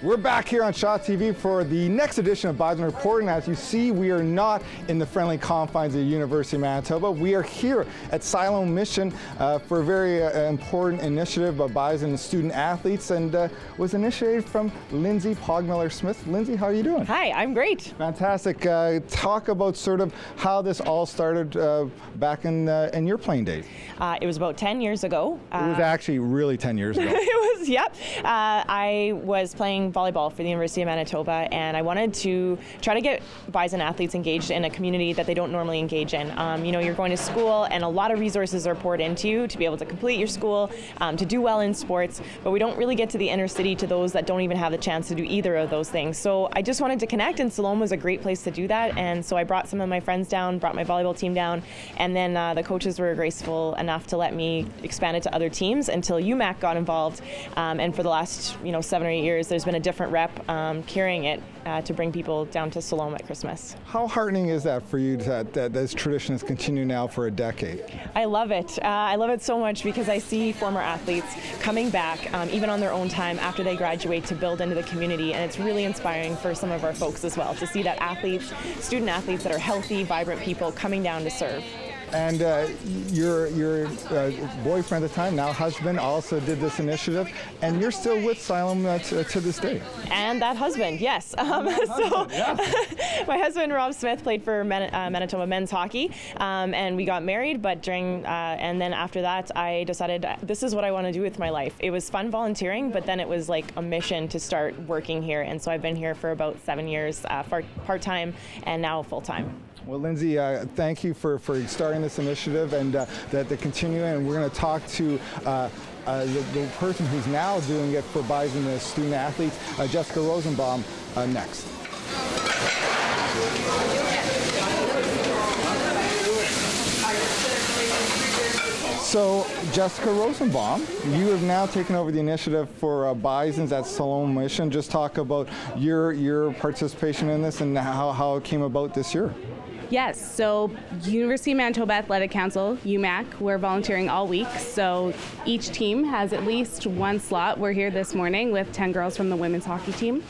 We're back here on Shaw TV for the next edition of Bison Report, and as you see, we are not in the friendly confines of the University of Manitoba. We are here at Siloam Mission for a very important initiative by Bison student athletes, and was initiated from Lindsay Smith. Lindsay, how are you doing? Hi, I'm great. Fantastic. Talk about sort of how this all started back in your playing days. It was about 10 years ago. It was actually really 10 years ago. It was, yep. I was playing volleyball for the University of Manitoba, and I wanted to try to get Bison athletes engaged in a community that they don't normally engage in. You know, you're going to school, and a lot of resources are poured into you to be able to complete your school, to do well in sports, but we don't really get to the inner city, to those that don't even have the chance to do either of those things. So I just wanted to connect, and Siloam was a great place to do that, and so I brought some of my friends down, brought my volleyball team down, and then the coaches were graceful enough to let me expand it to other teams until UMAC got involved, and for the last 7 or 8 years there's been a different rep carrying it to bring people down to Siloam at Christmas. How heartening is that for you that this tradition has continued now for a decade? I love it. I love it so much because I see former athletes coming back, even on their own time after they graduate, to build into the community, and it's really inspiring for some of our folks as well to see that student athletes that are healthy, vibrant people coming down to serve. And your boyfriend at the time, now husband, also did this initiative, and you're still with Siloam to this day. And that husband, yes. My husband, Rob Smith, played for Manitoba men's hockey, and we got married, but and then after that, I decided this is what I want to do with my life. It was fun volunteering, but then it was like a mission to start working here, and so I've been here for about 7 years, part-time, and now full-time. Well, Lindsay, thank you for starting this initiative and the continuing. And we're going to talk to the person who's now doing it for Bison, the student athletes, Jessica Rosenbaum, next. So, Jessica Rosenbaum, you have now taken over the initiative for Bison's at Siloam Mission. Just talk about your participation in this and how it came about this year. Yes, so University of Manitoba Athletic Council, UMAC, we're volunteering all week, so each team has at least one slot. We're here this morning with 10 girls from the women's hockey team,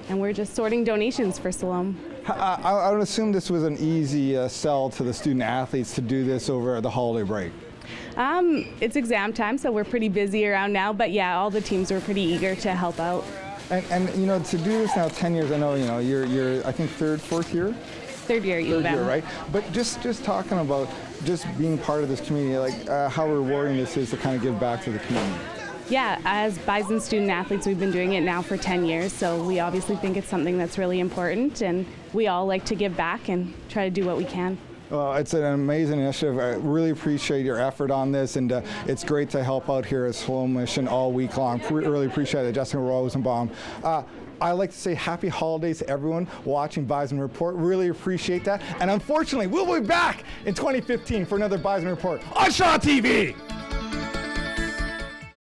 and we're just sorting donations for Siloam. I would assume this was an easy sell to the student athletes to do this over the holiday break. It's exam time, so we're pretty busy around now, but yeah, all the teams were pretty eager to help out. And to do this now 10 years, I know, you're I think fourth year? Third year, right? But just talking about just being part of this community, like how rewarding this is to kind of give back to the community. Yeah, as Bison student athletes, we've been doing it now for 10 years, so we obviously think it's something that's really important, and we all like to give back and try to do what we can. Well, it's an amazing initiative. I really appreciate your effort on this, and it's great to help out here at Siloam Mission all week long. Really appreciate it, Jessica Rosenbaum. I'd like to say happy holidays to everyone watching Bison Report. Really appreciate that. And unfortunately, we'll be back in 2015 for another Bison Report on Shaw TV.